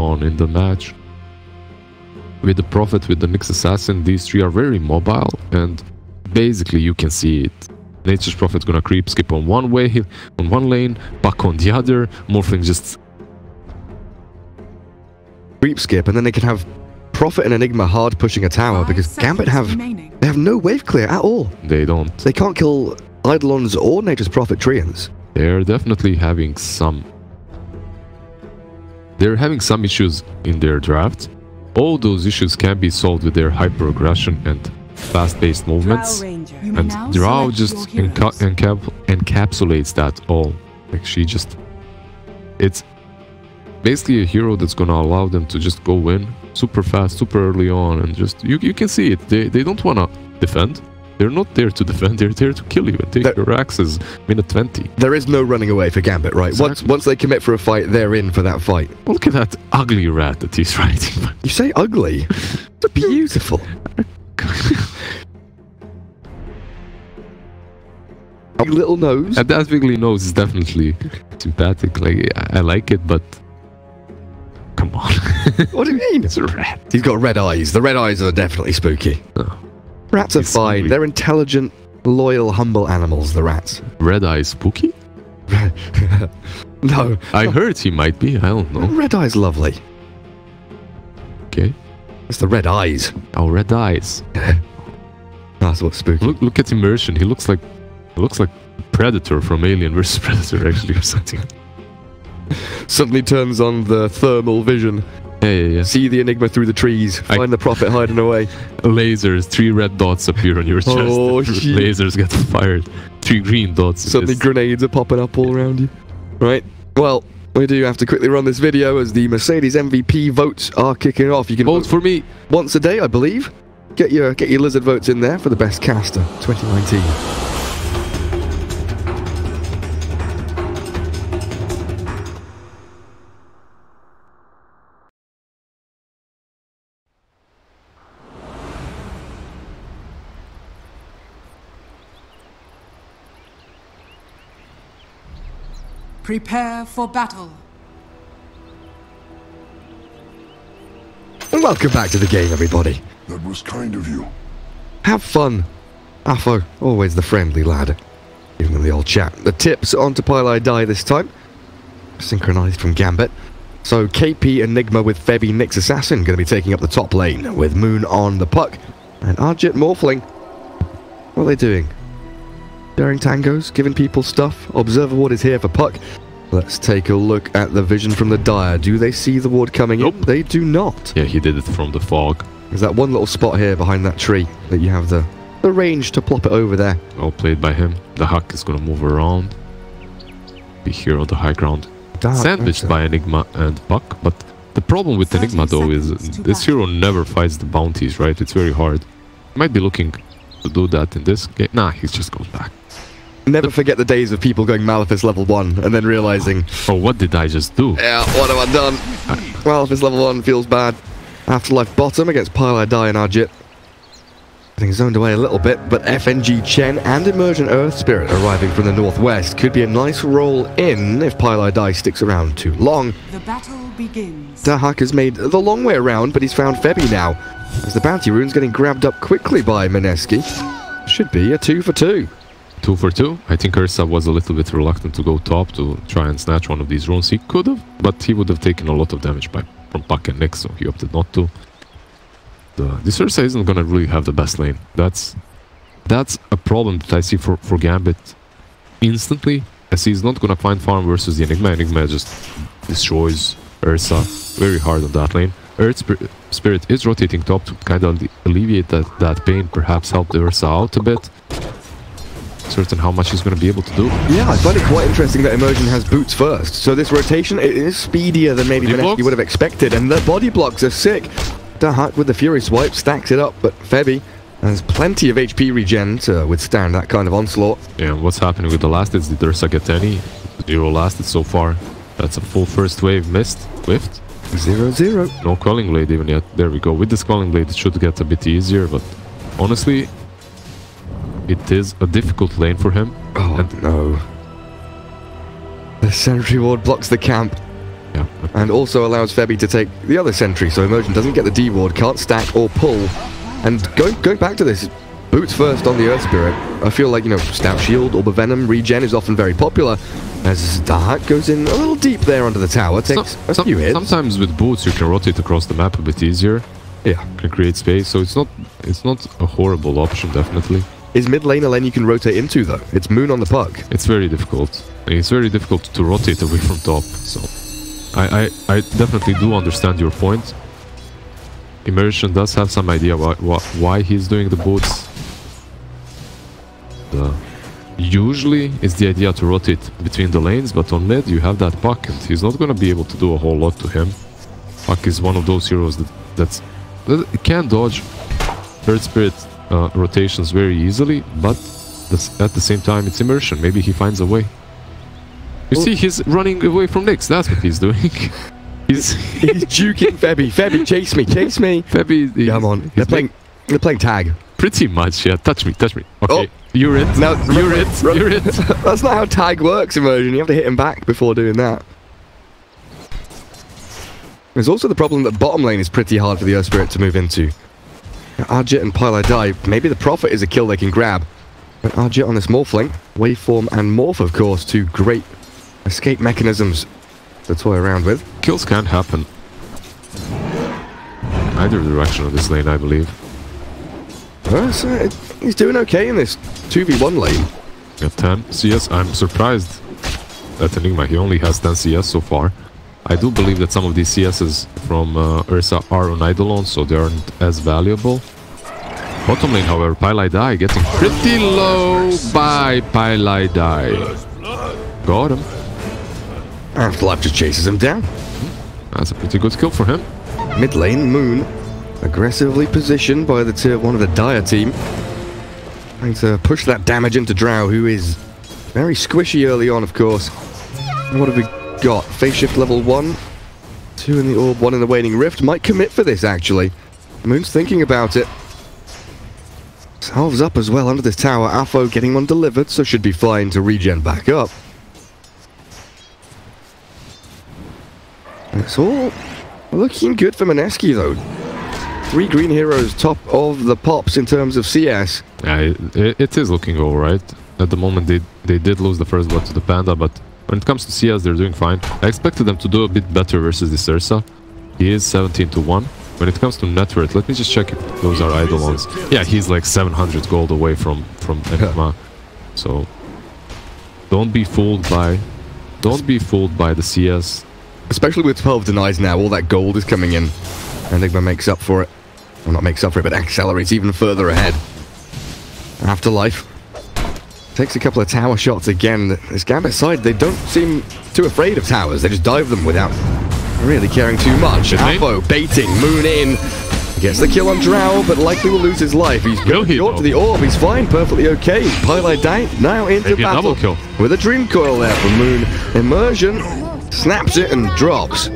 on in the match. With the Prophet, with the Nyx Assassin, these three are very mobile, and basically you can see it. Nature's Prophet's gonna creep, skip on one way, on one lane, back on the other, Morphling just... creep skip, and then they can have Prophet and Enigma hard pushing a tower, because Gambit they have no wave clear at all. They don't. They can't kill Eidolons or Nature's Prophet Treants. They're definitely having some... They're having some issues in their draft. All those issues can be solved with their hyper-aggression and fast-paced movements. And Drow just encapsulates that all. Like, she just... It's basically a hero that's gonna allow them to just go in super fast, super early on, and just... You can see it. They don't wanna defend. They're not there to defend, they're there to kill you and take your axes minute 20. There is no running away for Gambit, right? Exactly. Once they commit for a fight, they're in for that fight. Look at that ugly rat that he's riding. You say ugly? It's beautiful. Little nose. And that wiggly nose is definitely sympathetic. Like, I like it, but... Come on. What do you mean? It's a rat. He's got red eyes. The red eyes are definitely spooky. Oh. Rats are fine. Hungry. They're intelligent, loyal, humble animals, the rats. Red Eye spooky? No. I heard he might be. I don't know. Red eye's lovely. Okay. It's the red eyes. Oh, red eyes. That's what's spooky. Look at immersion. He looks like Predator from Alien vs Predator, actually, or something. Suddenly turns on the thermal vision. Yeah. See the Enigma through the trees. Find the Prophet hiding away. Lasers. 3 red dots appear on your chest. Oh, lasers get fired. 3 green dots. Suddenly grenades are popping up all around you. Right. Well, we do have to quickly run this video as the Mercedes MVP votes are kicking off. You can vote for me once a day, I believe. Get your lizard votes in there for the best caster 2019. Prepare for battle. And welcome back to the game, everybody. That was kind of you. Have fun. Affo, always the friendly lad. Giving them the old chat. The tips onto Pili Die this time. Synchronized from Gambit. So KP Enigma with Febby Nyx Assassin going to be taking up the top lane with Moon on the puck. And Arjit Morphling. What are they doing? Daring tangos, giving people stuff. Observer ward is here for puck. Let's take a look at the vision from the Dire. Do they see the ward coming in? They do not. Yeah, he did it from the fog. There's that one little spot here behind that tree that you have the range to plop it over there. Well played by him. The Huck is gonna move around. Be here on the high ground. Sandwiched by Enigma and Buck, but the problem with Enigma though is this hero never fights the bounties, right? It's very hard. Might be looking to do that in this game. Nah, he just goes back. Never forget the days of people going Malefice level 1 and then realizing, oh, what did I just do? Yeah, what have I done? Malefice level 1 feels bad. Afterlife bottom against Pili Die and Arjit. Getting zoned away a little bit, but FNG Chen and Immersion Earth Spirit arriving from the northwest could be a nice roll in if Pili Die sticks around too long. The battle begins. Dahak has made the long way around, but he's found Febby now, as the bounty rune's getting grabbed up quickly by Mineski. Should be a 2 for 2. 2 for 2. I think Ursa was a little bit reluctant to go top to try and snatch one of these runes. He could have, but he would have taken a lot of damage from Puck and Nyx, so he opted not to. This Ursa isn't gonna really have the best lane. That's a problem that I see for Gambit instantly, as he's not gonna find farm versus the Enigma. Enigma just destroys Ursa very hard on that lane. Earth Spirit is rotating top to kind of alleviate that pain, perhaps help the Ursa out a bit. Certain how much he's going to be able to do. Yeah, I find it quite interesting that Immersion has boots first. So this rotation, it is speedier than maybe Mineski would have expected, and the body blocks are sick. Dahak with the Fury Swipe stacks it up, but Febby has plenty of HP regen to withstand that kind of onslaught. Yeah, what's happening with the last hits? Did Ursa get any? 0 last hits so far. That's a full first wave missed. Whiffed. 0-0. No Quelling Blade even yet. There we go. With this Quelling Blade, it should get a bit easier, but honestly, it is a difficult lane for him. Oh, no. The Sentry Ward blocks the camp. Yeah, and also allows Febby to take the other sentry, so Immersion doesn't get the D ward, can't stack or pull. And going back to this, boots first on the Earth Spirit. I feel like, you know, Stout Shield, Orb of Venom, regen is often very popular, as Dark goes in a little deep there under the tower, takes a few hits. Sometimes with boots you can rotate across the map a bit easier. Yeah. Can create space, so it's not a horrible option, definitely. Is mid lane a lane you can rotate into, though? It's Moon on the puck. It's very difficult. It's very difficult to rotate away from top, so I definitely do understand your point. Immersion does have some idea why he's doing the boots. Usually it's the idea to rotate between the lanes, but on mid you have that puck and he's not going to be able to do a whole lot to him. Puck is one of those heroes that can dodge Earth Spirit rotations very easily, but at the same time it's Immersion. Maybe he finds a way. You see, he's running away from Nyx. That's what he's doing. he's juking Febby. Febby, chase me, chase me. Febby, come on. They're playing tag. Pretty much, yeah. Touch me, touch me. Okay, oh. You're it. No, you're it. You're it. That's not how tag works, Immersion. You have to hit him back before doing that. There's also the problem that bottom lane is pretty hard for the Earth Spirit to move into. Arjit and Pylai die. Maybe the Prophet is a kill they can grab. But Arjit on this Morphling, Waveform and Morph, of course, two great escape mechanisms to toy around with. Kills can happen. Either direction of this lane, I believe. So he's doing okay in this 2v1 lane. At 10 CS, I'm surprised at Enigma. He only has 10 CS so far. I do believe that some of these CSs from Ursa are on Eidolon, so they aren't as valuable. Bottom lane, however, Pylai Die getting pretty low by Pylai Die. Got him. Afterlife just chases him down. That's a pretty good kill for him. Mid lane, Moon, aggressively positioned by the tier 1 of the Dire team. Trying to push that damage into Drow, who is very squishy early on, of course. What have we got? Phase shift level 1. 2 in the orb, 1 in the waning rift. Might commit for this, actually. Moon's thinking about it. Salves up as well under this tower. Afo getting one delivered, so should be fine to regen back up. It's all looking good for Mineski, though. 3 green heroes top of the pops in terms of CS. Yeah, it is looking alright. At the moment they did lose the first blood to the Panda, but when it comes to CS they're doing fine. I expected them to do a bit better versus this Ursa. He is 17-1. When it comes to net worth, let me just check if those are Eidolons. Yeah, he's like 700 gold away from Enigma. So don't be fooled by the CS. Especially with 12 denies now, all that gold is coming in. Enigma makes up for it. Well, not makes up for it, but accelerates even further ahead. Afterlife takes a couple of tower shots again. This Gambit side, they don't seem too afraid of towers. They just dive them without really caring too much. Afo baiting, Moon in. Gets the kill on Drow, but likely will lose his life. He's going to the orb. He's fine, perfectly okay. Pylai Die now into battle kill with a Dream Coil there for Moon. Immersion snaps it and drops.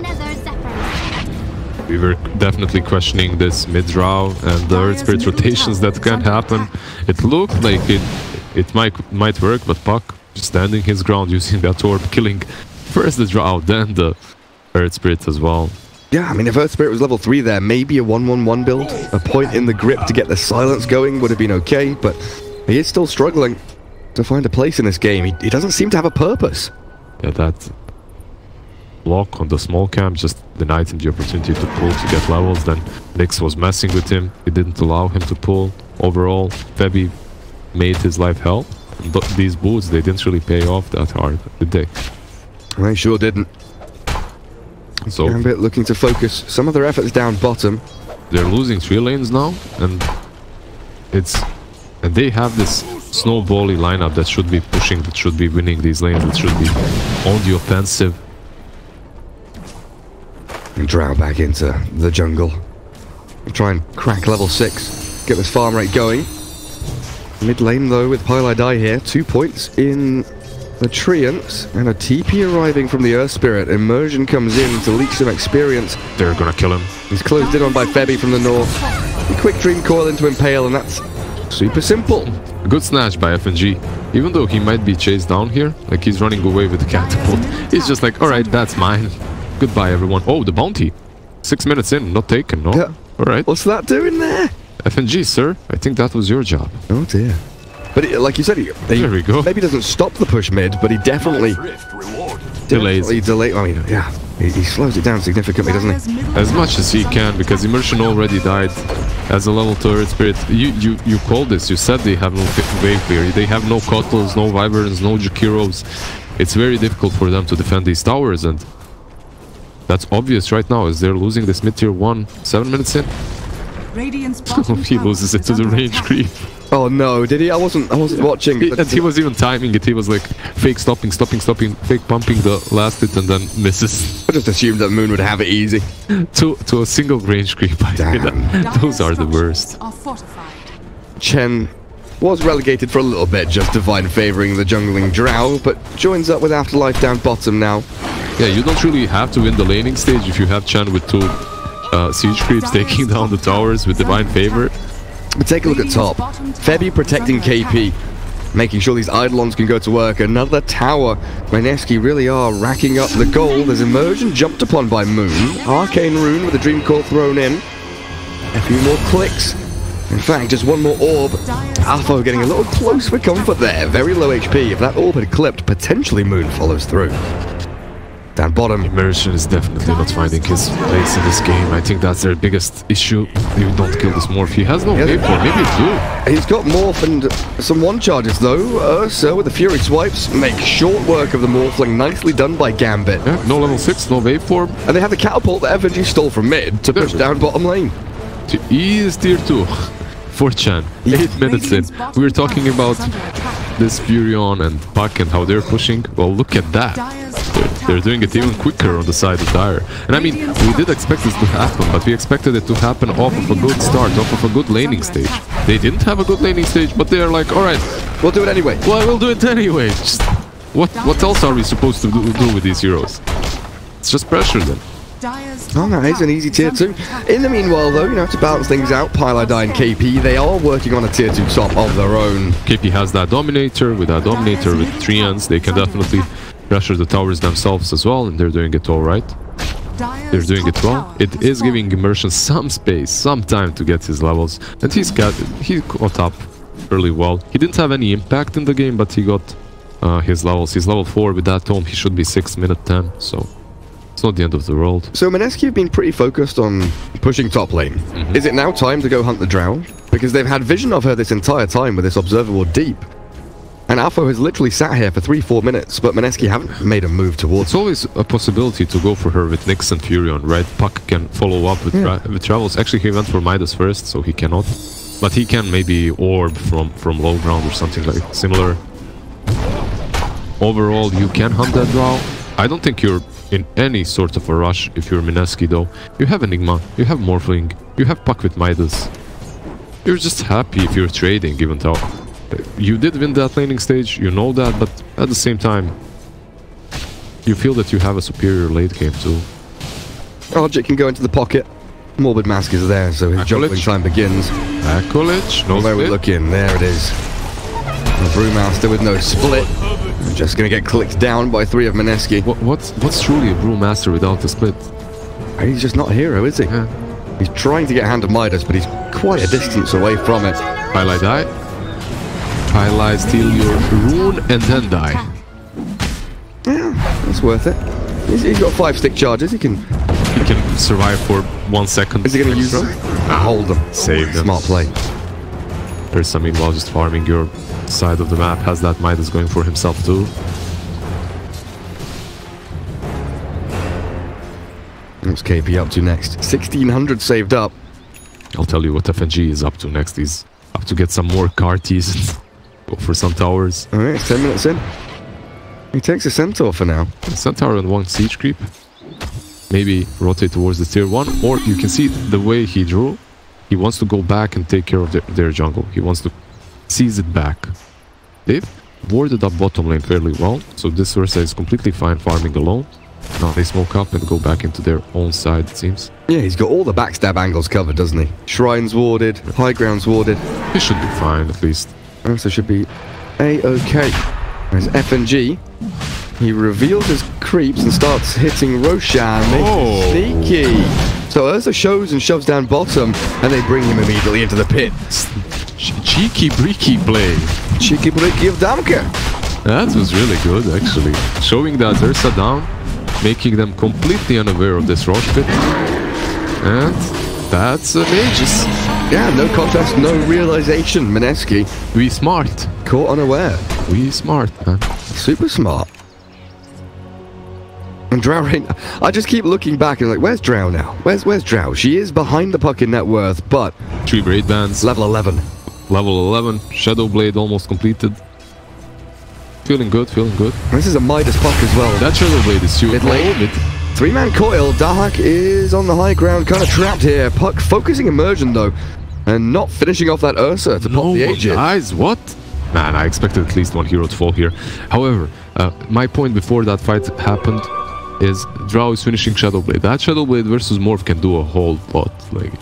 We were definitely questioning this mid-Drow and the Earth Spirit rotations that can happen. It looked like it might work, but Puck standing his ground using that orb, killing first the Drow, then the Earth Spirit as well. Yeah, I mean, if Earth Spirit was level 3 there, maybe a 1-1-1 build, a point in the grip to get the silence going would have been okay, but he is still struggling to find a place in this game. He doesn't seem to have a purpose. Yeah, that block on the small camp just denied him the opportunity to pull to get levels. Then Nyx was messing with him. He didn't allow him to pull. Overall, Febby made his life hell. These boots, they didn't really pay off that hard, did they? They sure didn't. So Gambit looking to focus some of their efforts down bottom. They're losing 3 lanes now, and they have this snowbally lineup that should be pushing, that should be winning these lanes, that should be on the offensive. And Drow back into the jungle. Try and crack level 6. Get this farm rate going. Mid lane though with Pylai Die here. 2 points in the Treants. And a TP arriving from the Earth Spirit. Immersion comes in to leak some experience. They're gonna kill him. He's closed in on by Febby from the north. A quick Dream Coil into Impale, and that's super simple. A good snatch by FNG. Even though he might be chased down here, like he's running away with the catapult. He's just like, alright, that's mine. Goodbye, everyone. Oh, the bounty. 6 minutes in, not taken, no? Yeah. All right. What's that doing there? FNG, sir. I think that was your job. Oh dear. But like you said, there we go. Maybe doesn't stop the push mid, but he definitely delays. I mean, yeah, he slows it down significantly, doesn't he? As much as he can, because Immersion already died as a level turret spirit. You called this. You said they have no wave clear. They have no Kottles, no Wyverns, no Jakiros. It's very difficult for them to defend these towers, and that's obvious right now as they're losing this mid tier 1 7 minutes in. He loses it to the range creep. Oh no, did he? I wasn't watching. And he was even timing it. He was like fake stopping, fake pumping the last hit and then misses. I just assumed that Moon would have it easy. to a single range creep. Those are the worst. Chen was relegated for a little bit, just divine favouring the jungling Drow, but joins up with Afterlife down bottom now. Yeah, you don't really have to win the laning stage if you have Chen with 2 siege creeps taking down the towers with divine favor. But take a look at top. Febby protecting KP, making sure these Eidolons can go to work. Another tower. Mineski really are racking up the gold. There's Immersion jumped upon by Moon. Arcane Rune with a Dream Core thrown in. A few more clicks. In fact, just one more orb. Alpha getting a little close for comfort there. Very low HP. If that orb had clipped, potentially Moon follows through. Down bottom. Immersion is definitely not finding his place in this game. I think that's their biggest issue. They don't kill this morph. He has no waveform. Maybe he do. He's got morph and some one charges though. So with the Fury swipes, make short work of the morphling. Nicely done by Gambit. Yeah, no level 6, no waveform. And they have the catapult that FNG stole from mid to push down bottom lane. To ease tier 2 for Chen. 8 minutes in. We were talking about this Furion and Puck and how they're pushing. Well, look at that. They're doing it even quicker on the side of Dire. And I mean, we did expect this to happen, but we expected it to happen off of a good start, off of a good laning stage. They didn't have a good laning stage, but they're like, alright, we'll do it anyway. Well, we'll do it anyway. Just, what else are we supposed to do with these heroes? It's just pressure them. Oh no, it's an easy tier 2. In the meanwhile though, you know, to balance things out, Pylai and KP, they are working on a tier 2 top of their own. KP has that Dominator. With that Dominator with Treants, they can definitely pressure the towers themselves as well, and they're doing it all right. They're doing it well. It is giving Immersion some space, some time to get his levels, and he caught up really well. He didn't have any impact in the game, but he got his levels. He's level 4 with that tome. He should be 6 minute 10, so it's not the end of the world. So Mineski have been pretty focused on pushing top lane. Is it now time to go hunt the Drow? Because they've had vision of her this entire time with this Observer Ward deep. And Alpha has literally sat here for 3-4 minutes, but Mineski haven't made a move towards. It's always a possibility to go for her with Nyx and Furion, right? Puck can follow up with, with Travels. Actually, he went for Midas first, so he cannot. But he can maybe orb from low ground or something like similar. Overall, you can hunt that Drow. I don't think you're in any sort of a rush if you're Mineski, though. You have Enigma, you have Morphling, you have Puck with Midas. You're just happy if you're trading, even though you did win that laning stage, you know that, but at the same time, you feel that you have a superior late game too. Arjit can go into the pocket. Morbid Mask is there, so his juggling time begins. College, no where we look in, there it is. The Brewmaster with no split. Just gonna get clicked down by 3 of Mineski. What's truly a Brewmaster without a split? He's just not a hero, is he? Yeah. He's trying to get a hand of Midas, but he's quite a distance away from it. Highlight die. Highlight, steal your rune, and then die. Yeah, that's worth it. He's got 5 stick charges. He can survive for 1 second. Is he going to use them? Hold them. Save them. Smart play. There's meanwhile just farming your side of the map. Has that Midas going for himself too. What's KP up to next? 1600 saved up. I'll tell you what FNG is up to next. He's up to get some more carties and go for some towers. Alright, 10 minutes in. He takes a Centaur for now. A Centaur and 1 siege creep. Maybe rotate towards the tier 1, or you can see the way he drew. He wants to go back and take care of their jungle. He wants to seize it back. They've warded up bottom lane fairly well, so this Ursa is completely fine farming alone. Now they smoke up and go back into their own side, it seems. Yeah, he's got all the backstab angles covered, doesn't he? Shrines warded, high grounds warded. He should be fine, at least. So should be A-OK. There's FNG. He reveals his creeps and starts hitting Roshan, making it sneaky. So Ursa shows and shoves down bottom, and they bring him immediately into the pit. Cheeky breaky play. Cheeky breaky of Damka. That was really good, actually. Showing that Ursa down, making them completely unaware of this Roche pit. And that's Mages. Yeah, no contest, no realization. Mineski. We smart. Caught unaware. We smart, man. Super smart. And Drow, I just keep looking back and like, where's Drow now? Where's Drow? She is behind the puck in net worth, but 3 braid bands. level 11. Level 11. Shadow Blade almost completed. Feeling good, feeling good. This is a Midas puck as well. That Shadow Blade is too mid-lane. 3-man coil. Dahak is on the high ground, kind of trapped here. Puck focusing immersion though, and not finishing off that Ursa to pop the Aegis. Guys, what? Man, I expected at least one hero to fall here. However, my point before that fight happened is Drow is finishing Shadow Blade. That Shadow Blade versus Morph can do a whole lot. Like,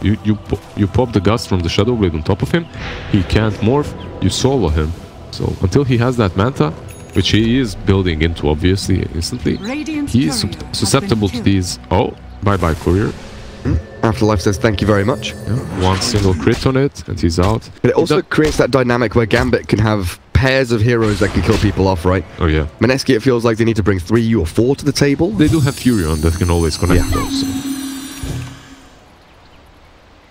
you pop the gust from the Shadow Blade on top of him, he can't morph, you solo him. So until he has that Manta, which he is building into obviously instantly, he is susceptible to these. Oh, bye-bye Courier. Afterlife says thank you very much. Yeah, one single crit on it and he's out. But it also creates that dynamic where Gambit can have pairs of heroes that can kill people off, right? Oh yeah. Mineski, it feels like they need to bring 3 or 4 to the table. They do have Furion that can always connect those. So.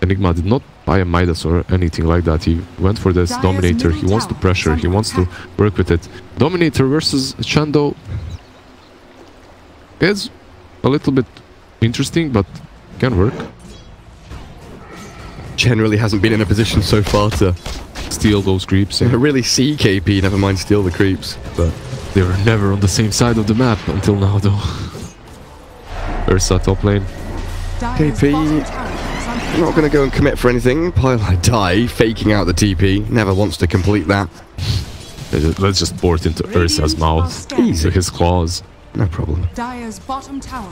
Enigma did not buy a Midas or anything like that. He went for this Dominator. He wants to pressure. He wants to work with it. Dominator versus Chando is a little bit interesting, but can work. Generally hasn't been in a position so far to steal those creeps. Yeah. Really see KP, never mind steal the creeps. But they were never on the same side of the map until now, though. Ursa top lane. KP not going to go and commit for anything. Pylai die, faking out the TP. Never wants to complete that. Let's just port into Ursa's mouth. Easy. His claws. No problem.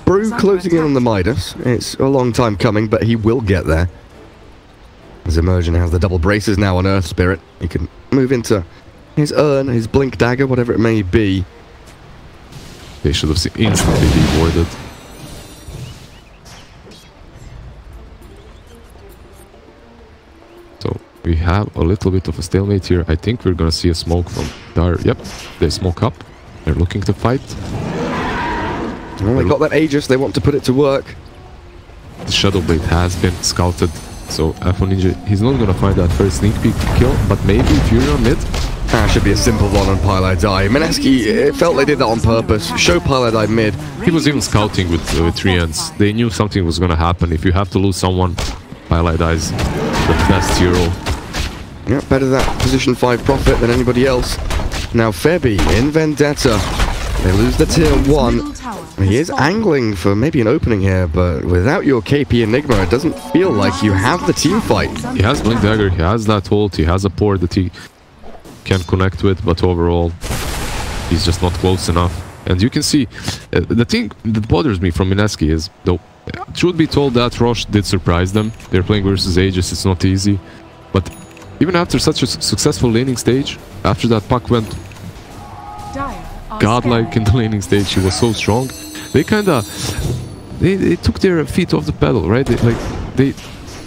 Brew closing in on the Midas. It's a long time coming, but he will get there. As Immersion has the double braces now on Earth Spirit, he can move into his Urn, his Blink Dagger, whatever it may be. They should have instantly rewarded. So we have a little bit of a stalemate here. I think we're gonna see a smoke from Dire. Yep, they smoke up. They're looking to fight. Well, they got that Aegis, they want to put it to work. The Shadow Blade has been scouted, so F1 Ninja, he's not gonna find that first sneak peek kill, but maybe Fury on mid. Should be a simple one on Pylai Die. Mineski, it felt they did that on purpose. Show Pylai Die mid. He was even scouting with 3 ends. They knew something was gonna happen. If you have to lose someone, Pylai Die's the best hero. Yeah, better that position 5 profit than anybody else. Now Febby in Vendetta. They lose the tier 1. He is angling for maybe an opening here, but without your KP Enigma, it doesn't feel like you have the team fight. He has Blink Dagger, he has that ult, he has a port that he can connect with, but overall, he's just not close enough. And you can see, the thing that bothers me from Mineski is, though, truth be told, that Roche did surprise them. They're playing versus Aegis, it's not easy. But even after such a successful laning stage, after that puck went godlike in the laning stage, he was so strong. They kinda, they took their feet off the pedal, right?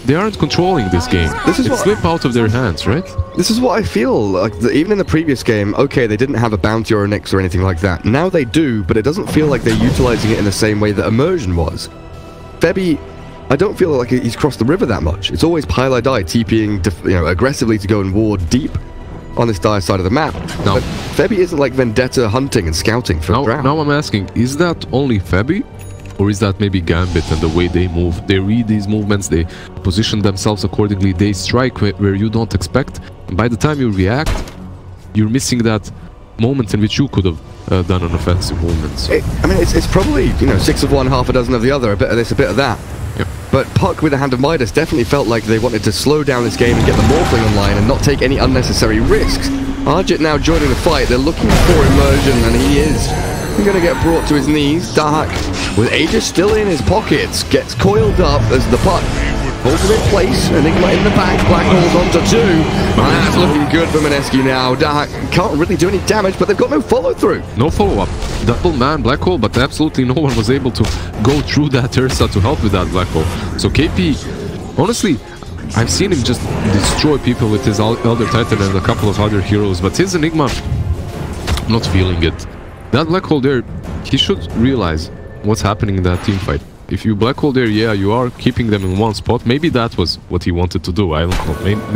They aren't controlling this game. It slipped out of their hands, right? This is what I feel like. Even in the previous game, okay, they didn't have a bounty or a Nyx or anything like that. Now they do, but it doesn't feel like they're utilizing it in the same way that Immersion was. Febby, I don't feel like he's crossed the river that much. It's always Pylai Die TPing, aggressively to go and ward deep on this dire side of the map. No. But Febby isn't like Vendetta hunting and scouting for Drow. Now I'm asking, is that only Febby? Or is that maybe Gambit and the way they move? They read these movements, they position themselves accordingly, they strike where you don't expect. And by the time you react, you're missing that moment in which you could have done an offensive movement. So. I mean, it's probably, 6 of one, half a dozen of the other, a bit of this, a bit of that. Yep. But Puck with the Hand of Midas definitely felt like they wanted to slow down this game and get the Morphling online and not take any unnecessary risks. Arjit now joining the fight, they're looking for Immersion, and he is going to get brought to his knees. Dahak, with Aegis still in his pockets, gets coiled up as the puck holds him in place. Enigma in the back, Black holds on to 2. And that's looking good for Mineski now. Dahak can't really do any damage, but they've got no follow-through. No follow-up. double man black hole, but absolutely no one was able to go through that Ursa to help with that black hole. So KP, honestly, I've seen him just destroy people with his Elder Titan and a couple of other heroes, but his Enigma, I'm not feeling it. That black hole there, he should realize what's happening in that team fight. If you black hole there, yeah, you are keeping them in one spot. Maybe that was what he wanted to do. I don't know.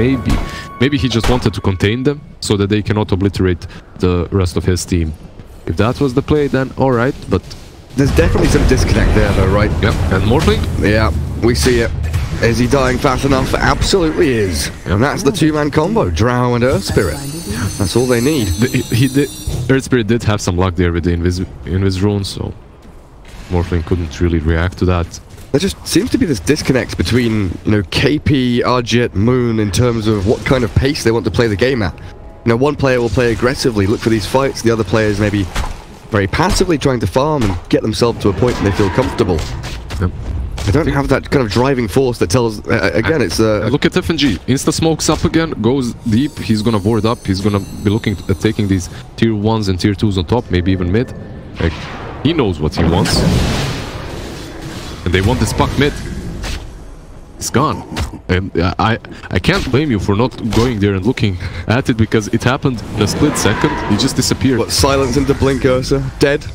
Maybe he just wanted to contain them so that they cannot obliterate the rest of his team. If that was the play, then alright, but... There's definitely some disconnect there though, right? Yeah, and Morphling? Yeah, we see it. Is he dying fast enough? Absolutely is. And that's the two-man combo, Drow and Earth Spirit. That's all they need. Earth Spirit did have some luck there with the Invis rune, so... Morphling couldn't really react to that. There just seems to be this disconnect between, you know, KP, Arjet, Moon in terms of what kind of pace they want to play the game at. You know, one player will play aggressively, look for these fights, the other players maybe very passively trying to farm and get themselves to a point where they feel comfortable. Yep. They don't have that kind of driving force that tells, again, it's... Look at FNG, insta smokes up again, goes deep, he's gonna board up, he's gonna be looking at taking these tier 1s and tier 2s on top, maybe even mid. Like, he knows what he wants. And they want this puck mid. It's gone. And I can't blame you for not going there and looking at it, because it happened in a split second. He just disappeared. What, silence into Blink Ursa, dead.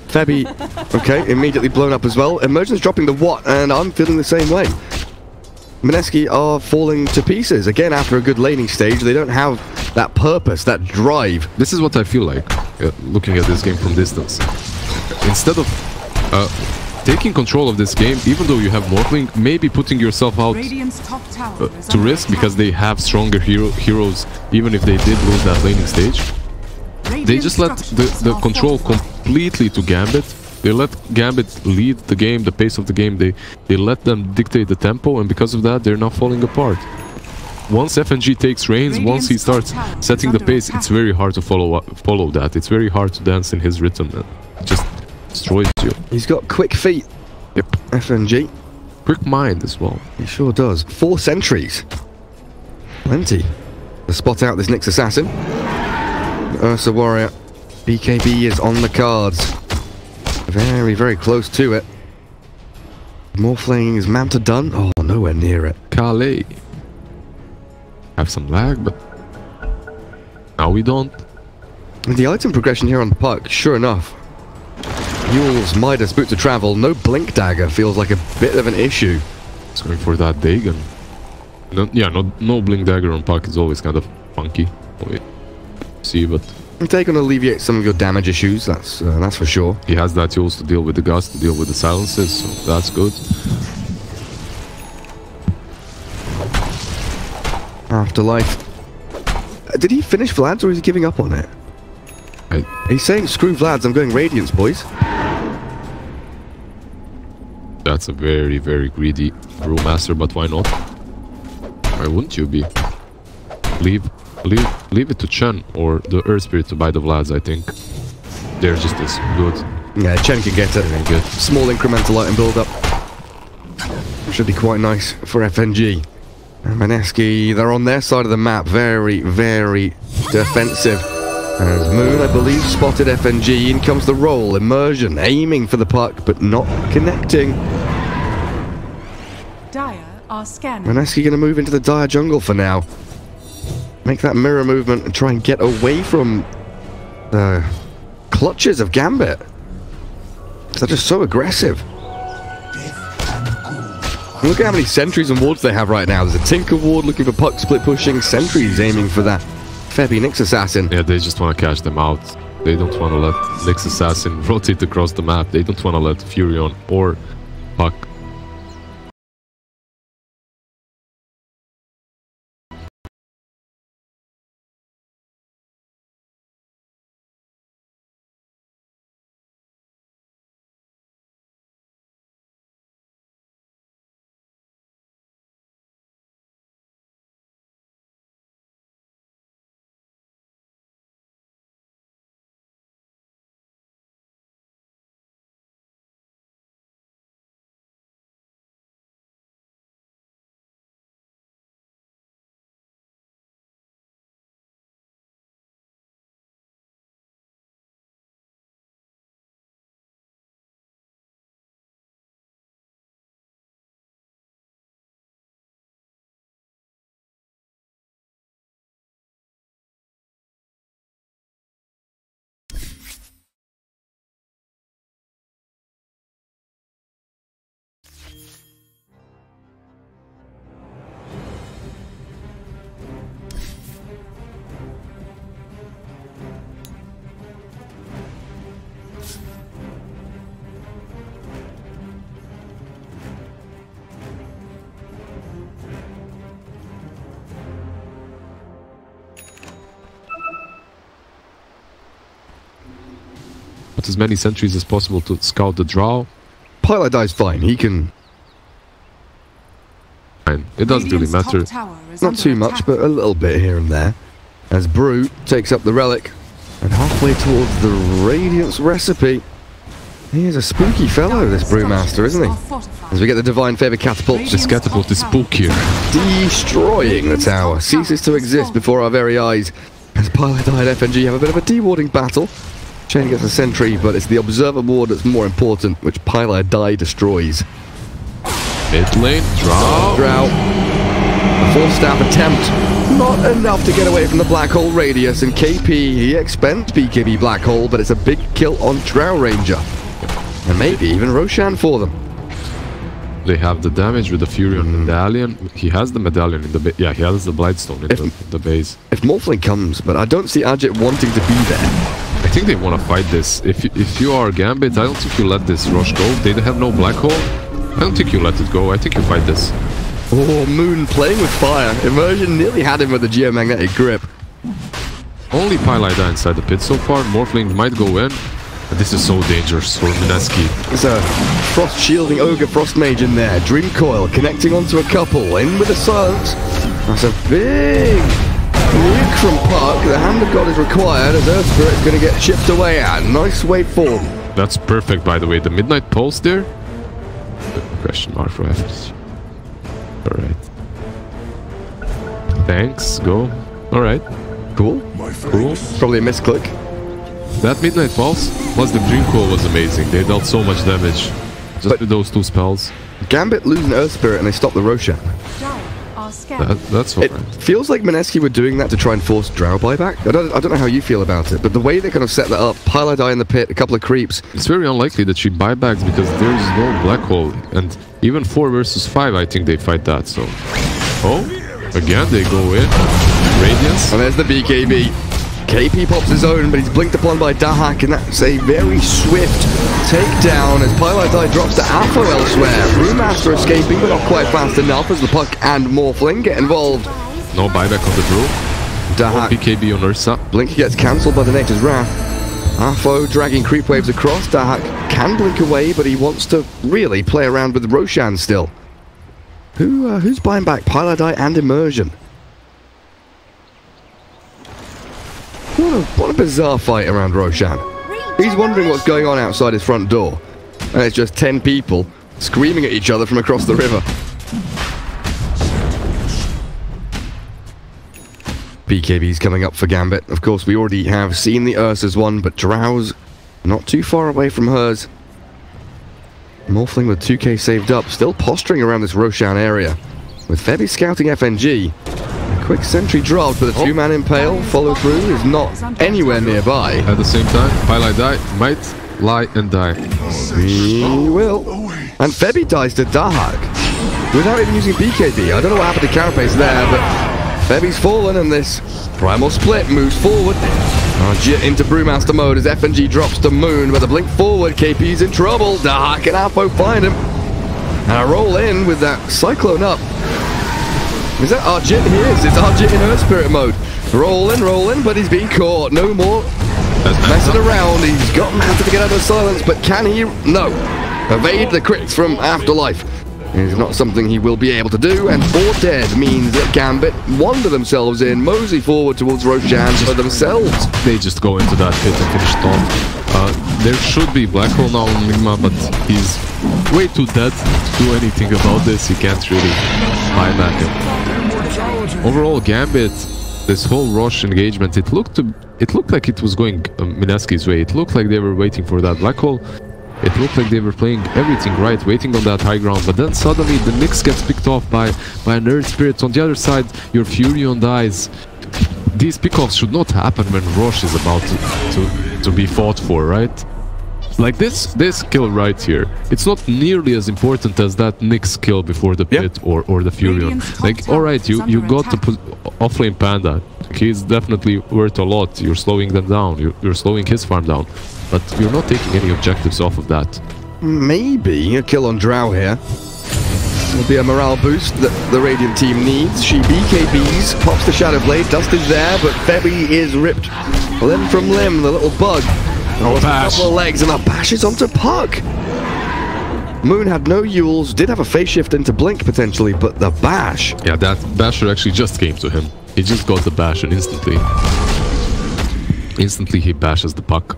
Febby, okay, immediately blown up as well. Emergence dropping the what, and I'm feeling the same way. Mineski are falling to pieces. Again, after a good laning stage, they don't have that purpose, that drive. This is what I feel like, looking at this game from distance. Instead of taking control of this game, even though you have Morphling, maybe putting yourself out to risk, because they have stronger heroes, even if they did lose that laning stage. They just let the control completely to Gambit. They let Gambit lead the game, the pace of the game. They let them dictate the tempo, and because of that, they're now falling apart. Once FNG takes reins, once he starts setting the pace, it's very hard to follow that. It's very hard to dance in his rhythm. It just destroys you. He's got quick feet. Yep. FNG. Quick mind as well. He sure does. 4 sentries. Plenty. To spot out this Nyx assassin. Ursa warrior. BKB is on the cards. Very, very close to it. Morphling is Manta done? Oh, nowhere near it. Kale. Have some lag, but now we don't. The item progression here on the puck, sure enough. Yule's Midas boot to travel. No blink dagger feels like a bit of an issue. It's going for that Dagon. No, yeah, no blink dagger on puck is always kind of funky. Wait, see, but Dagon alleviates some of your damage issues. That's for sure. He has that tools to deal with the gust, to deal with the silences, so that's good. Afterlife. Did he finish Vlad's, or is he giving up on it? He's saying, screw Vlad's, I'm going Radiance, boys. That's a very, very greedy Brewmaster, but why not? Why wouldn't you be? Leave it to Chen or the Earth Spirit to buy the Vlads, I think. They're just as good. Yeah, Chen can get it. Small incremental item build-up. Should be quite nice for FNG. And Mineski, they're on their side of the map. Very, very defensive. As Moon, I believe, spotted FNG. In comes the roll. Immersion, aiming for the puck, but not connecting. Dire are scanning. Mineski going to move into the Dire jungle for now. Make that mirror movement and try and get away from the clutches of Gambit. They're just so aggressive. Look at how many sentries and wards they have right now. There's a Tinker ward looking for puck split pushing. Sentries aiming for that Febby Nyx assassin. Yeah, they just want to catch them out. They don't want to let Nyx assassin rotate across the map. They don't want to let Furion or Puck put as many sentries as possible to scout the drow. Pilot Eye's fine. He can... Fine. It doesn't really matter. Not too much, but a little bit here and there. As Brew takes up the relic. And halfway towards the Radiance recipe. He is a spooky fellow, this Brewmaster, isn't he? As we get the Divine Favor catapult. This catapult is spookier. Destroying the tower. Ceases to exist before our very eyes. As Pilot Eye and FNG have a bit of a dewarding battle. Chain gets a sentry, but it's the Observer Ward that's more important, which Pilot Eye destroys. Mid lane, Drow. Drow. A full staff attempt. Not enough to get away from the Black Hole Radius, and KP, he expends BKB Black Hole, but it's a big kill on Drow Ranger. And maybe even Roshan for them. They have the damage with the Furion Medallion. He has the Medallion in the base. Yeah, he has the Blightstone in the base. If Morphling comes, but I don't see Ajit wanting to be there. I think they want to fight this. If you are Gambit, I don't think you let this rush go. They have no Black Hole. I don't think you let it go. I think you fight this. Oh, Moon playing with fire. Immersion nearly had him with the geomagnetic grip. Only Pilot Eye inside the pit so far. Morphling might go in. But this is so dangerous for Mineski. There's a Frost Shielding Ogre Frost Mage in there. Dream Coil connecting onto a couple. In with the silence. That's a big nuke from Puck. The Hand of God is required as Earth Spirit's going to get chipped away at. Nice waveform. That's perfect, by the way. The Midnight Pulse there. Question mark for efforts. Alright. Thanks. Go. Alright. Cool. Cool. Probably a misclick. That Midnight Pulse plus the Dream Coil was amazing. They dealt so much damage just with those two spells. Gambit losing Earth Spirit and they stop the Roshan. That's all It right. feels like Mineski were doing that to try and force Drow buyback. I don't know how you feel about it, but the way they kind of set that up, Pilot Eye in the pit, a couple of creeps. It's very unlikely that she buybacks because there is no Black Hole. And even 4 versus 5, I think they fight that. So, oh, again they go in. Radiance. And there's the BKB. KP pops his own, but he's blinked upon by Dahak, and that's a very swift takedown as Pilot Eye drops to Alpha elsewhere. Brewmaster escaping, but not quite fast enough as the Puck and Morphling get involved. No buyback on the Brew. Dahak. BKB on Ursa. Blink gets cancelled by the Nature's Wrath. Arfo dragging creep waves across. Dahak can blink away, but he wants to really play around with Roshan still. Who's buying back Pilot Eye and Immersion? What a bizarre fight around Roshan. He's wondering what's going on outside his front door. And it's just 10 people screaming at each other from across the river. BKB's coming up for Gambit. Of course, we already have seen the Ursa's one, but Drow's not too far away from hers. Morphling with 2k saved up, still posturing around this Roshan area. With Febby scouting FNG. Quick sentry dropped, but the 2-man impale follow through is not anywhere nearby. At the same time, Pilot Eye might lie and die. He will. And Febby dies to Dahak without even using BKB. I don't know what happened to Carapace there, but Febby's fallen and this primal split moves forward. Jit into Brewmaster mode as FNG drops to Moon with a blink forward. KP's in trouble. Dahak and Alpho find him. And I roll in with that Cyclone up. Is that Arjit? He is. It's Arjit in Earth Spirit mode. Rolling, but he's being caught. No more messing around. He's got Master to get out of the silence, but can he? No. Evade the crits from Afterlife. It's not something he will be able to do, and 4 dead means that Gambit wander themselves in, mosey forward towards Roshan for themselves. They just go into that pit and finish it off. There should be Black Hole now on Ligma, but he's way too dead to do anything about this. He can't really buyback him. Overall, Gambit, this whole rush engagement, it looked like it was going Mineski's way. It looked like they were waiting for that Black Hole. It looked like they were playing everything right, waiting on that high ground, but then suddenly the Nyx gets picked off by an Earth Spirit. On the other side, your Furion dies. These pickoffs should not happen when Rosh is about to be fought for, right? Like this kill right here, it's not nearly as important as that Nyx kill before the pit or the Furion. Like, alright, you got to put Offlane Panda. He's definitely worth a lot. You're slowing them down. You're slowing his farm down. But you're not taking any objectives off of that. Maybe a kill on Drow here will be a morale boost that the Radiant team needs. She BKBs, pops the Shadow Blade, Dust is there, but Febby is ripped limb from limb. The little bug Oh, a bash. couple of legs and a bash is onto Puck. Moon had no Yules, did have a phase shift into Blink potentially, but the bash. Yeah, that basher actually just came to him. He just got the bash and instantly he bashes the Puck.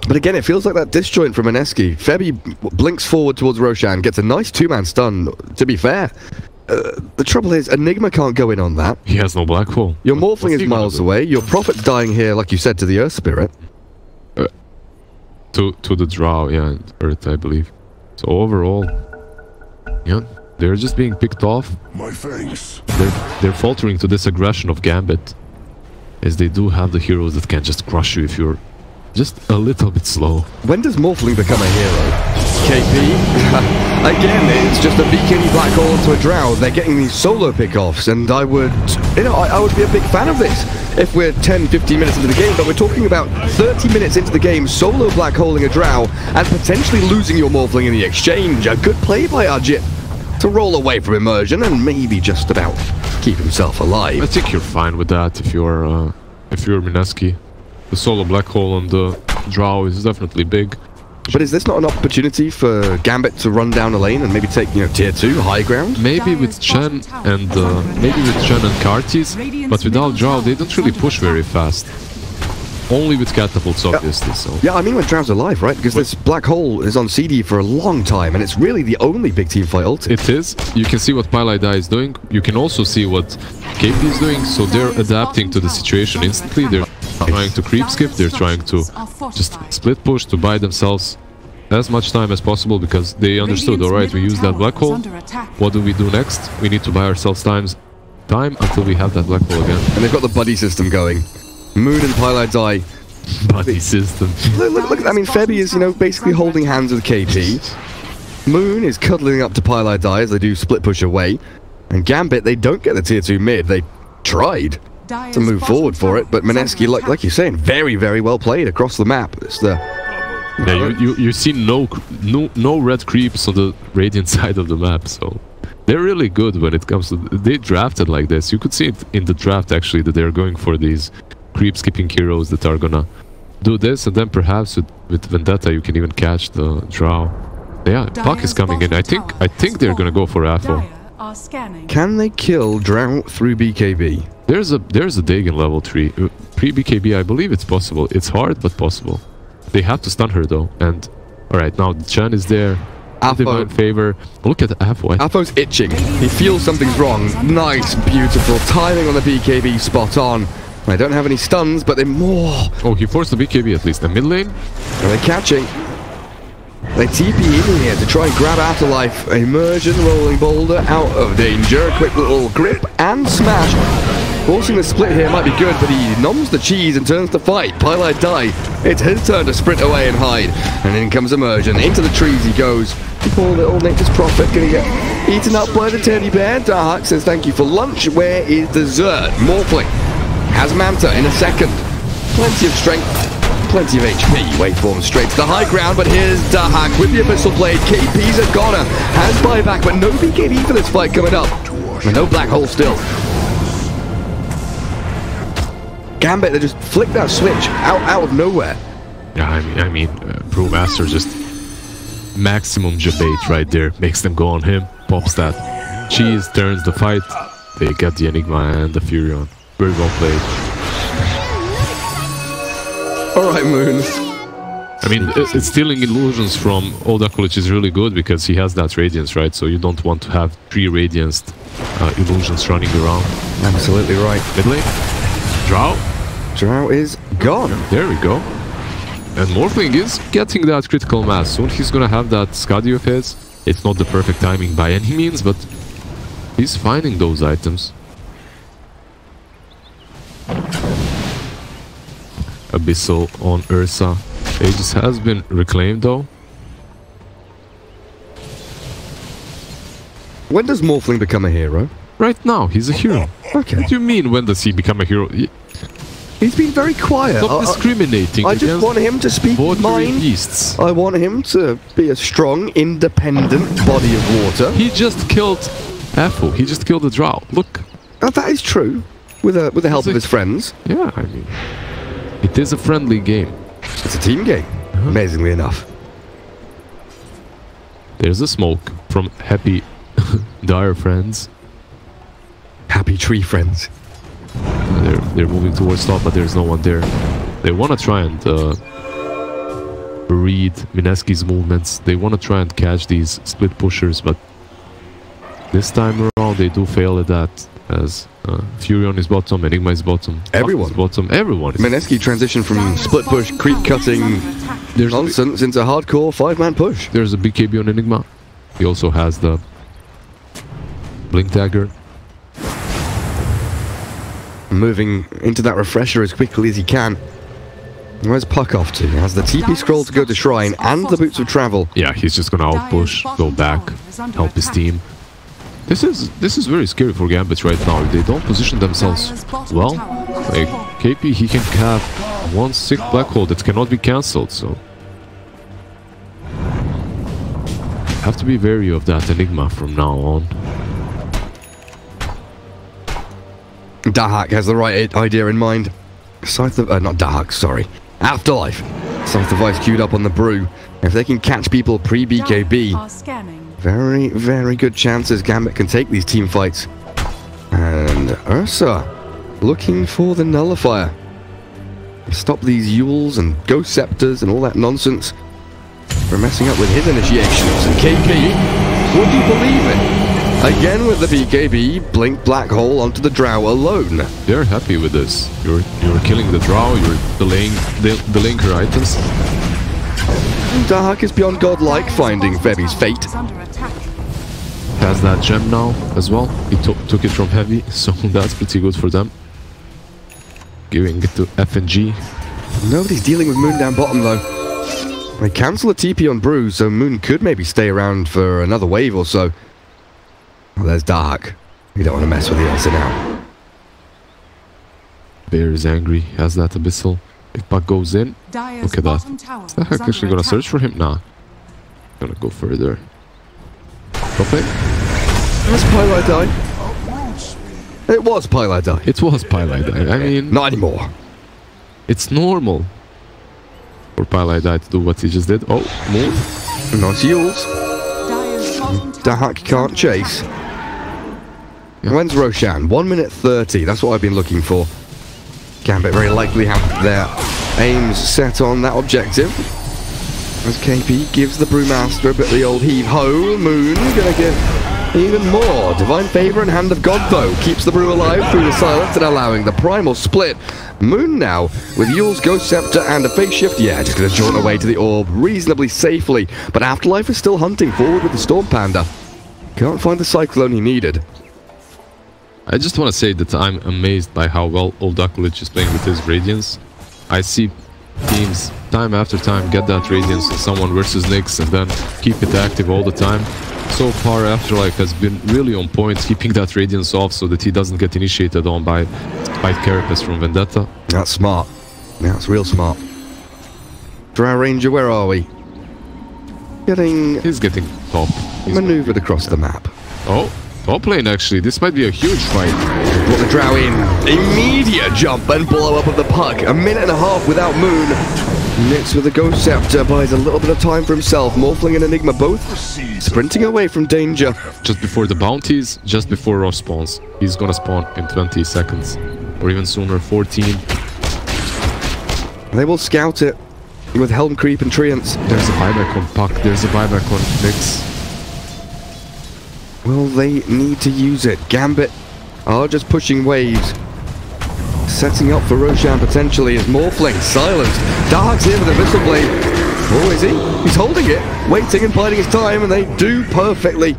But again, it feels like that disjoint from Mineski. Febby blinks forward towards Roshan, gets a nice two-man stun, to be fair. The trouble is, Enigma can't go in on that. He has no black hole. Your Morphling is miles away. Your Prophet's dying here, like you said, to the Earth Spirit. To the Drow, yeah, and Earth, I believe. So overall, yeah, they're just being picked off. My thanks. They're faltering to this aggression of Gambit, as they do have the heroes that can just crush you if you're just a little bit slow. When does Morphling become a hero? KP? Again, it's just a BKB black hole into a Drow. They're getting these solo pickoffs, and I would be a big fan of this if we're 10-15 minutes into the game, but we're talking about 30 minutes into the game, solo black holing a Drow, and potentially losing your Morphling in the exchange. A good play by Arjit to roll away from immersion and maybe just about keep himself alive. I think you're fine with that if you're Mineski. The solo black hole on the Drow is definitely big. But is this not an opportunity for Gambit to run down a lane and maybe take, tier 2 high ground? Maybe with Chen and Kartis, but without Drow they don't really push very fast. Only with catapults, obviously. So yeah, I mean when Drow's alive, right? Because this black hole is on CD for a long time, and it's really the only big team fight ulti. It is. You can see what Pylai is doing. You can also see what KP is doing. So they're adapting to the situation instantly. They're trying to creep skip. They're trying to just split push to buy themselves as much time as possible because they understood. All right, we use that black hole. What do we do next? We need to buy ourselves time until we have that black hole again. And they've got the buddy system going. Moon and Pylai die. Buddy system. Look, I mean, Febby is, basically holding hands with KP. Moon is cuddling up to Pylai die as they do split push away. And Gambit, they don't get the tier 2 mid. They tried to move forward for it, but Mineski, like you're saying, very, very well played across the map. It's the... Yeah, you see no red creeps on the Radiant side of the map, so... They're really good when it comes to... They drafted like this. You could see it in the draft, actually, that they're going for these creep skipping heroes that are gonna do this, and then perhaps with Vendetta you can even catch the Drow. Yeah, Puck is coming in. I think they're gonna go for Afo. Can they kill Drow through BKB? There's a Dagon level 3. Pre-BKB, I believe it's possible. It's hard, but possible. They have to stun her, though. And, alright, now Chan is there. Divine favor. Look at Afo. Afo's itching. He feels something's wrong. Nice, beautiful. Timing on the BKB, spot on. They don't have any stuns, but they're more... Oh, he forced the BKB at least. The mid lane? Are they catching? They TP in here to try and grab Afterlife. Immersion, rolling boulder, out of danger. A quick little grip and smash. Forcing the split here might be good, but he noms the cheese and turns to fight. Pylai die. It's his turn to sprint away and hide. And in comes Immersion. Into the trees he goes. Poor little Nature's Prophet gonna get eaten up by the teddy bear. Dark says thank you for lunch. Where is dessert? Morphling has Manta in a second. Plenty of strength, plenty of HP. Waveform straight to the high ground, but here's Dahak with the Abyssal Blade. KP's a goner. Has buyback, but no BKB for this fight coming up. And no black hole still. Gambit, they just flick that switch out of nowhere. Yeah, I mean, Brewmaster just maximum debate right there. Makes them go on him. Pops that. Cheese turns the fight. They get the Enigma and the Furion. Very well played. Alright, Moon. I mean, stealing illusions from Old Akulich is really good because he has that Radiance, right? So you don't want to have 3 Radianced illusions running around. Absolutely right. Mid lane. Drow. Drow is gone. There we go. And Morphling is getting that critical mass. Soon he's gonna have that Skadi of his. It's not the perfect timing by any means, but he's finding those items. Abyssal on Ursa. Aegis has been reclaimed though. When does Morphling become a hero? Right now, he's a hero. Okay. What do you mean, when does he become a hero? He's been very quiet. Stop discriminating. I just want him to speak his mind. Beasts. I want him to be a strong, independent body of water. He just killed Afo. He just killed the Drow. Look. That is true. With the help of his friends. Yeah, I mean, it is a friendly game. It's a team game, amazingly enough. There's a smoke from Happy Dire Friends. Happy tree friends. They're moving towards top, but there's no one there. They want to try and read Mineski's movements. They want to try and catch these split pushers, but this time around they do fail at that. As Furion is bottom, Enigma is bottom, everyone is bottom, everyone is. Mineski transitioned from split push, creep cutting nonsense into hardcore 5-man push. There's a BKB on Enigma. He also has the Blink Dagger. Moving into that refresher as quickly as he can. Where's Puck off to? He has the TP scroll to go to Shrine and the Boots of Travel. Yeah, he's just gonna outpush, go back, help his team. This is very scary for Gambit right now. If they don't position themselves well, like KP, he can have one sick black hole that cannot be cancelled, so have to be wary of that Enigma from now on. Dahak has the right idea in mind. Scythe of, not Dahak, sorry. Afterlife. Scythe of Ice queued up on the brew. If they can catch people pre-BKB, very, very good chances Gambit can take these team fights. And Ursa looking for the nullifier. Stop these Yules and Ghost Scepters and all that nonsense from messing up with his initiations. And KP, would you believe it? Again with the BKB, blink black hole onto the Drow alone. They're happy with this. You're killing the Drow, you're delaying her items. Dahak is beyond godlike, finding Febi's fate. Has that gem now as well. He took it from Heavy, so that's pretty good for them. Giving it to FNG. Nobody's dealing with Moon down bottom though. They cancel a TP on Brew, so Moon could maybe stay around for another wave or so. Well, there's Dahak. You don't want to mess with the Elsa now. Bear is angry, has that Abyssal. Big Buck goes in. Look at that. Is Dahak actually gonna search for him? Nah. Gonna go further. Drop it. That's Pylite Die. It was Pylite Die. It was Pylite Die. I mean... Not anymore. It's normal for Pylite Die to do what he just did. Oh, move. Not Yules. Dahak can't chase. Yeah. When's Roshan? 1 minute 30. That's what I've been looking for. Gambit very likely have their aims set on that objective. As KP gives the Brewmaster a bit of the old heave-ho. Moon gonna get even more. Divine Favor and Hand of God, though, keeps the Brew alive through the silence and allowing the primal split. Moon now, with Yule's Ghost Scepter and a Phase Shift, yeah, just gonna jaunt away to the orb reasonably safely. But Afterlife is still hunting forward with the Storm Panda. Can't find the Cyclone he needed. I just want to say that I'm amazed by how well Old Akulich is playing with his Radiance. I see teams time after time get that Radiance in someone versus Nyx and then keep it active all the time. So far Afterlife has been really on point, keeping that Radiance off so that he doesn't get initiated on by Carapace from Vendetta. That's smart. Yeah, that's real smart. Drow Ranger, where are we? He's getting top. He's maneuvered across the map. Oh, top lane actually. This might be a huge fight. Put the Drow in. Immediate jump and blow up of the Puck. A minute and a half without Moon. Nyx with the Ghost Scepter buys a little bit of time for himself. Morphling and Enigma both sprinting away from danger. Just before the bounties, just before Rosh spawns. He's gonna spawn in 20 seconds. Or even sooner, 14. They will scout it with Helm Creep and Treants. There's a buyback on Puck, there's a buyback on Nyx. Will they need to use it? Gambit are just pushing waves. Setting up for Roshan potentially as Morphling silenced. Dark's here with a Abyssal Blade. Oh, is he? He's holding it, waiting and biding his time, and they do perfectly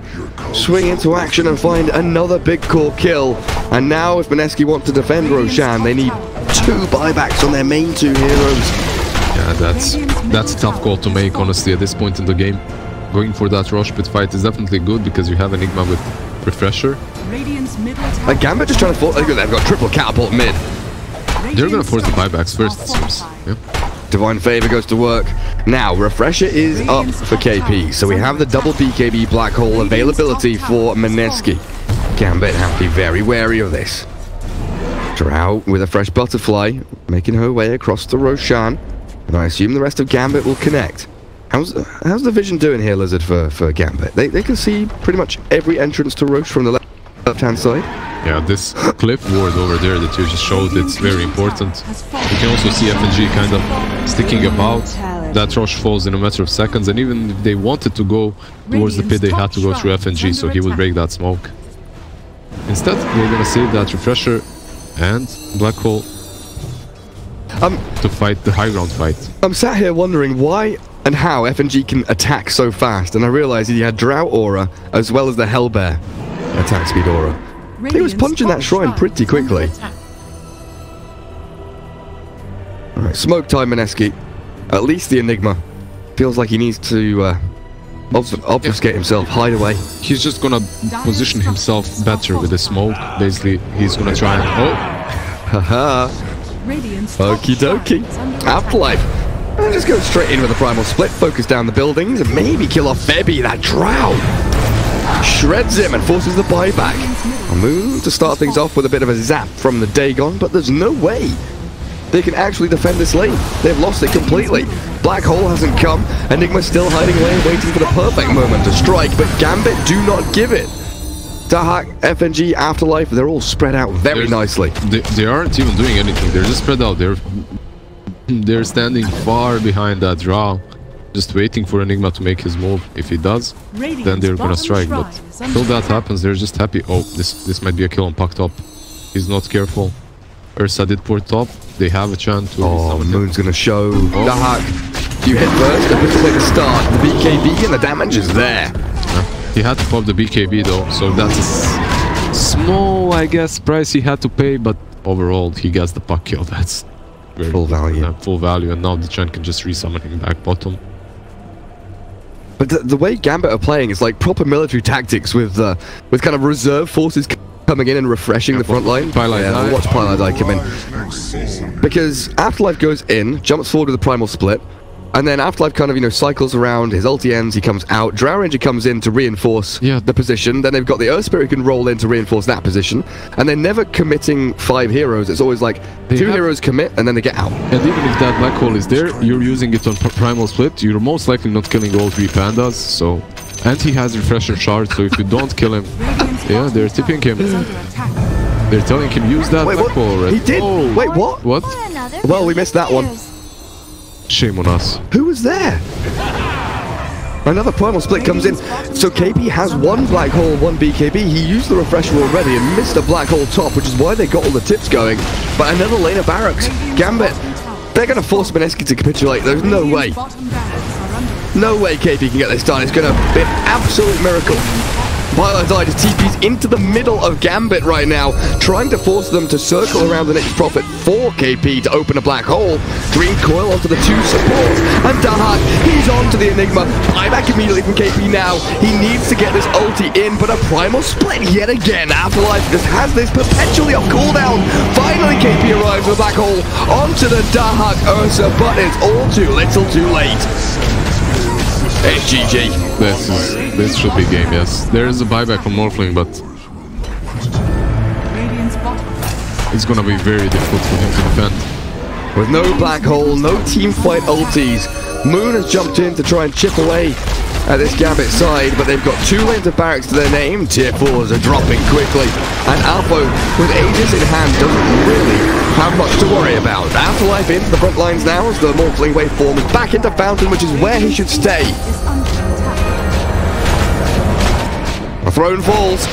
swing into action and find another big core kill. And now if Mineski want to defend Roshan, they need 2 buybacks on their main 2 heroes. Yeah, that's a tough call to make, honestly, at this point in the game. Going for that Rosh pit fight is definitely good because you have Enigma with Refresher. Gambit just trying to force. They've got triple catapult mid. They're gonna force the buybacks first, it seems. Yeah. Divine Favor goes to work. Now, Refresher is up for KP, so we have the double BKB Black Hole availability for Mineski. Gambit have to be very wary of this. Drow with a fresh butterfly, making her way across the Roshan. And I assume the rest of Gambit will connect. How's the vision doing here, Lizard, for Gambit? They can see pretty much every entrance to Roche from the left-hand side. Yeah, this cliff ward over there that you just showed, it's very important. You can also see FNG kind of sticking about. That Roche falls in a matter of seconds, and even if they wanted to go towards the pit, they had to go through FNG, so he would break that smoke. Instead, they're gonna save that refresher and Black Hole to fight the high ground fight. I'm sat here wondering why and how FNG can attack so fast, and I realised he had Drought Aura as well as the Hellbear attack speed aura. He was punching that shrine pretty quickly. Alright, smoke time, Mineski. At least the Enigma feels like he needs to obfuscate himself, hide away. He's just gonna position himself better with the smoke. Basically, he's gonna try and... Oh! Haha! Okie dokie. Afterlife. And just go straight in with a primal split, focus down the buildings, and maybe kill off Febby, that Drow. Shreds him and forces the buyback. A Moon to start things off with a bit of a zap from the Dagon, but there's no way they can actually defend this lane. They've lost it completely. Black Hole hasn't come. Enigma's still hiding away, waiting for the perfect moment to strike, but Gambit do not give it. Dahak, FNG, Afterlife, they're all spread out very nicely. They aren't even doing anything. They're just spread out. They're standing far behind that Drow, just waiting for Enigma to make his move. If he does, then they're gonna strike. But until that happens, they're just happy. Oh, this might be a kill on Puck top. He's not careful. Ursa did port top. They have a chance to... Oh, Moon's gonna show. Dahak, you hit first, a bit to make a start. The BKB and the damage is there. Yeah. He had to pop the BKB though, so that's a small, I guess, price he had to pay, but overall he gets the Puck kill. That's very full value. Full value, and now the Chen can just resummon him back bottom. But the way Gambit are playing is like proper military tactics with kind of reserve forces coming in and refreshing the front line. Yeah, watch Pilot Eye come in. Because Afterlife goes in, jumps forward with a primal split, and then Afterlife kind of, you know, cycles around, his ulti ends, he comes out, Drow Ranger comes in to reinforce the position, then they've got the Earth Spirit who can roll in to reinforce that position, and they're never committing 5 heroes, it's always like 2 heroes commit and then they get out. And even if that Black Hole is there, you're using it on primal split, you're most likely not killing all 3 pandas, so... And he has refresher shard, so if you don't kill him, yeah, they're tipping him. They're telling him use that Black Hole already. He did? Oh. Wait, what? What? Well, we missed that one. Shame on us. Who was there? Another primal split comes in. So KP has 1 Black Hole, 1 BKB. He used the refresher already and missed a Black Hole top, which is why they got all the tips going. But another lane of barracks. Gambit, they're going to force Mineski to capitulate. There's no way. No way KP can get this done. It's going to be an absolute miracle. Pilot Eye just TPs into the middle of Gambit right now, trying to force them to circle around the next Prophet for KP to open a Black Hole. Green Coil onto the 2 supports, and Dahak, he's on to the Enigma. Buyback immediately from KP now. He needs to get this ulti in, but a primal split yet again. Afterlife just has this perpetually on cooldown. Finally KP arrives with a Black Hole onto the Dahak Ursa, but it's all too little too late. It's GG. This should be game, yes. There is a buyback from Morphling, but it's gonna be very difficult for him to defend. With no Black Hole, no team fight ultis, Moon has jumped in to try and chip away at this Gambit side, but they've got 2 lanes of barracks to their name. Tier 4s are dropping quickly, and Alpha, with Aegis in hand, doesn't really have much to worry about. Afterlife into the front lines now as the Morphling wave forms back into Fountain, which is where he should stay. A throne falls.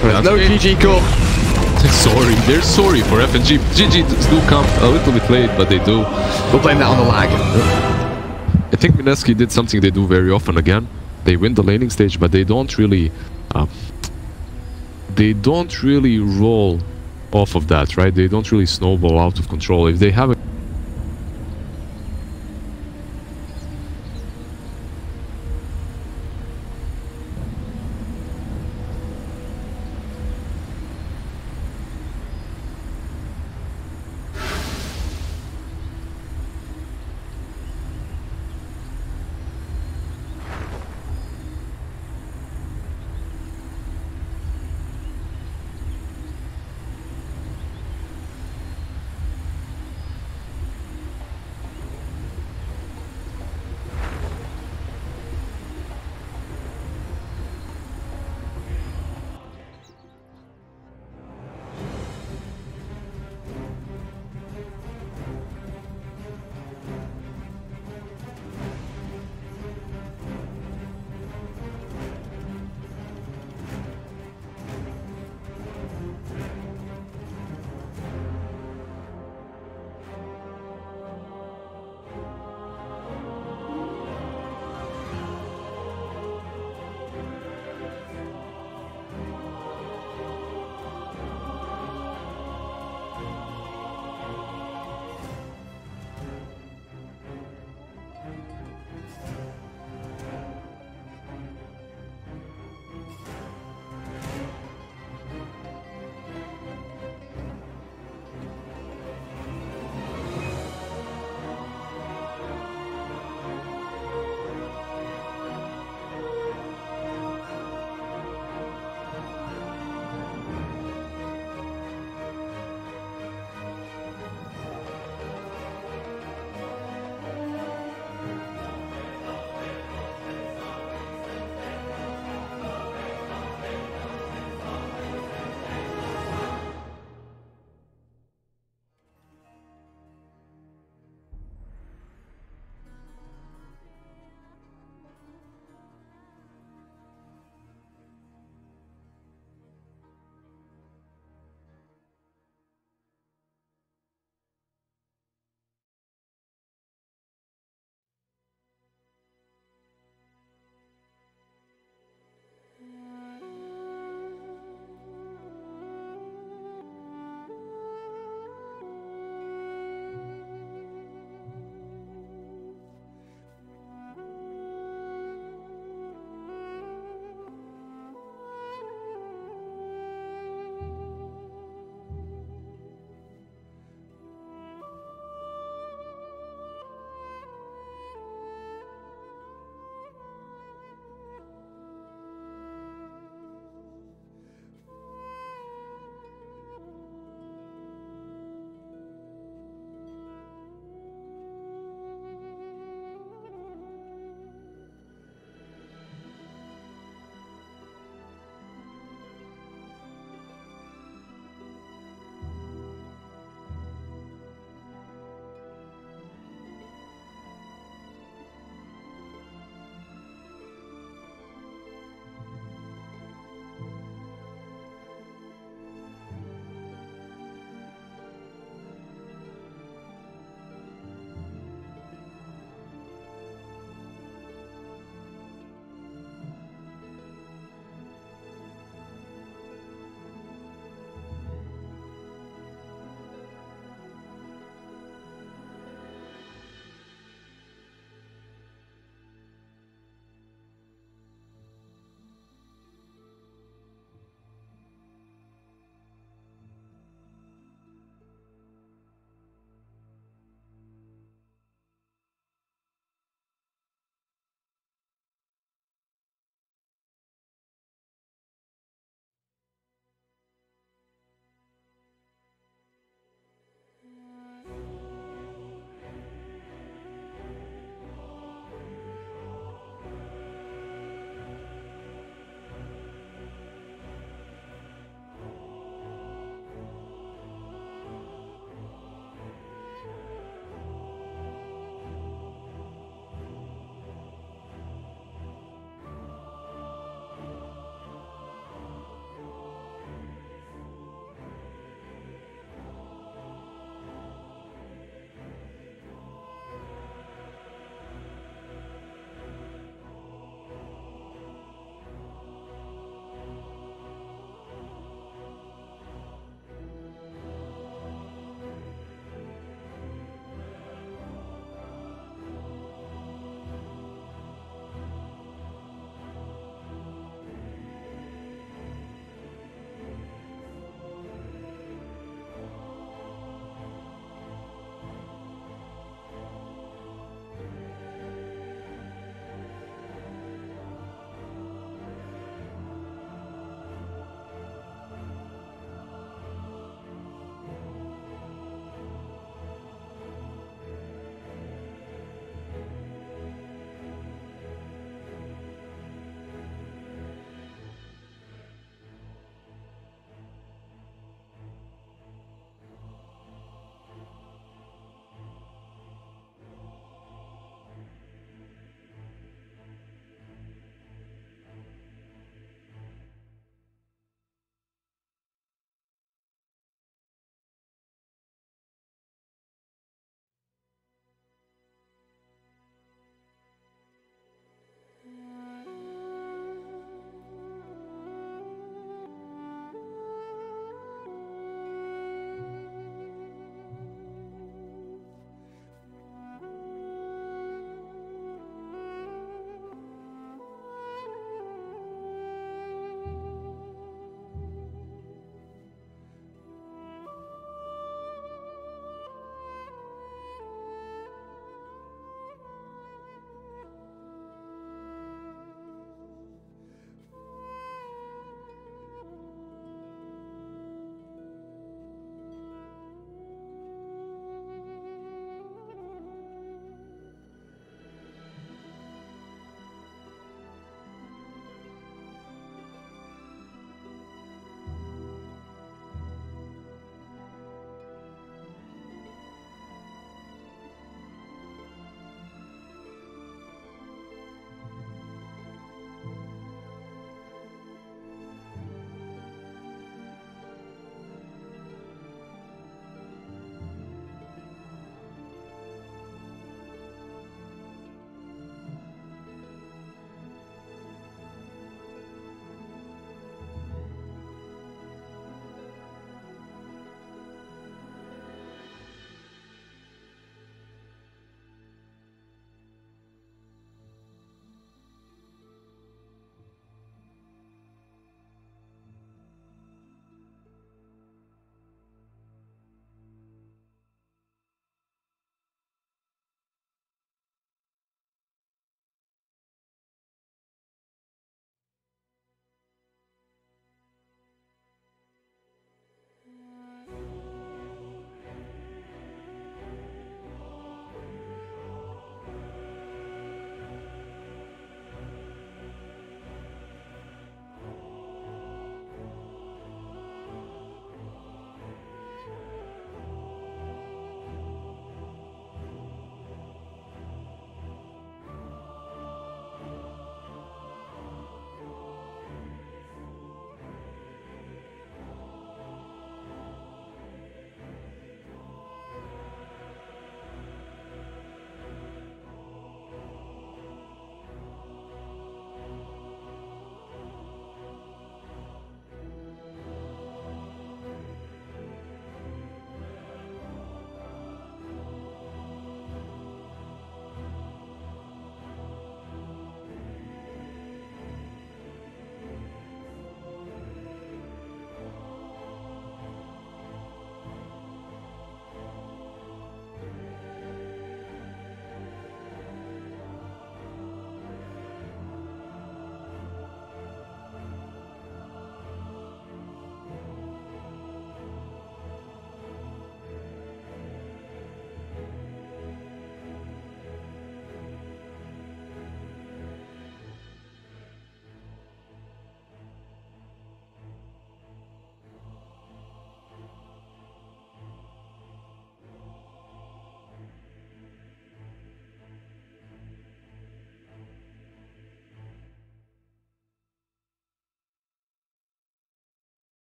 There's no GG Corp. Sorry, they're sorry for FNG. GG do come a little bit late, but they do. We'll blame that on the lag. I think Mineski did something they do very often again. They win the laning stage, but they don't really roll off of that, right? They don't really snowball out of control. If they have a